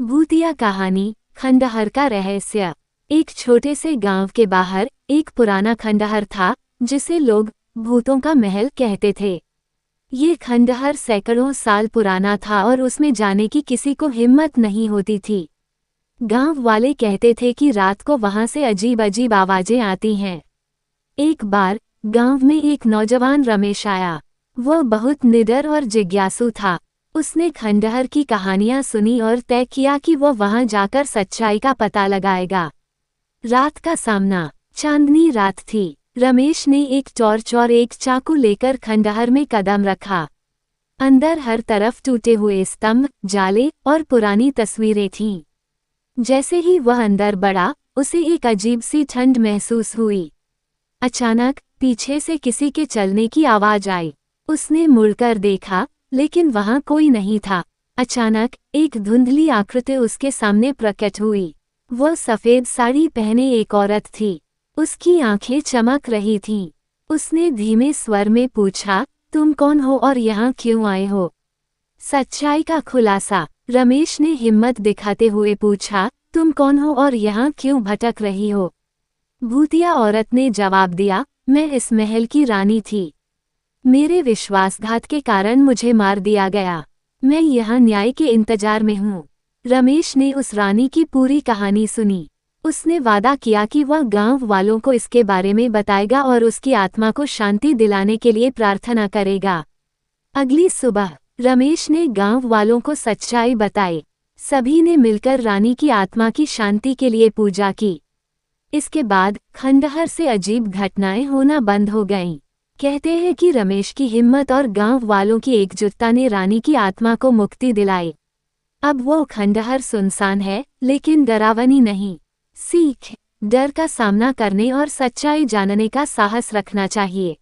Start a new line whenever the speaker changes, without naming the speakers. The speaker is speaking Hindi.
भूतिया कहानी खंडहर का रहस्य। एक छोटे से गांव के बाहर एक पुराना खंडहर था जिसे लोग भूतों का महल कहते थे। ये खंडहर सैकड़ों साल पुराना था और उसमें जाने की किसी को हिम्मत नहीं होती थी। गांव वाले कहते थे कि रात को वहां से अजीब अजीब आवाजें आती हैं। एक बार गांव में एक नौजवान रमेश आया। वह बहुत निडर और जिज्ञासु था। उसने खंडहर की कहानियां सुनी और तय किया कि वह वहां जाकर सच्चाई का पता लगाएगा। रात का सामना। चांदनी रात थी। रमेश ने एक टॉर्च और एक चाकू लेकर खंडहर में कदम रखा। अंदर हर तरफ टूटे हुए स्तंभ, जाले और पुरानी तस्वीरें थीं। जैसे ही वह अंदर बढ़ा, उसे एक अजीब सी ठंड महसूस हुई। अचानक पीछे से किसी के चलने की आवाज आई। उसने मुड़कर देखा, लेकिन वहां कोई नहीं था। अचानक एक धुंधली आकृति उसके सामने प्रकट हुई। वह सफेद साड़ी पहने एक औरत थी। उसकी आंखें चमक रही थीं। उसने धीमे स्वर में पूछा, तुम कौन हो और यहाँ क्यों आए हो? सच्चाई का खुलासा। रमेश ने हिम्मत दिखाते हुए पूछा, तुम कौन हो और यहाँ क्यों भटक रही हो? भूतिया औरत ने जवाब दिया, मैं इस महल की रानी थी। मेरे विश्वासघात के कारण मुझे मार दिया गया। मैं यहाँ न्याय के इंतजार में हूँ। रमेश ने उस रानी की पूरी कहानी सुनी। उसने वादा किया कि वह गांव वालों को इसके बारे में बताएगा और उसकी आत्मा को शांति दिलाने के लिए प्रार्थना करेगा। अगली सुबह रमेश ने गांव वालों को सच्चाई बताई। सभी ने मिलकर रानी की आत्मा की शांति के लिए पूजा की। इसके बाद खंडहर से अजीब घटनाएं होना बंद हो गईं। कहते हैं कि रमेश की हिम्मत और गांव वालों की एकजुटता ने रानी की आत्मा को मुक्ति दिलाई। अब वो खंडहर सुनसान है, लेकिन डरावनी नहीं। सीख: डर का सामना करने और सच्चाई जानने का साहस रखना चाहिए।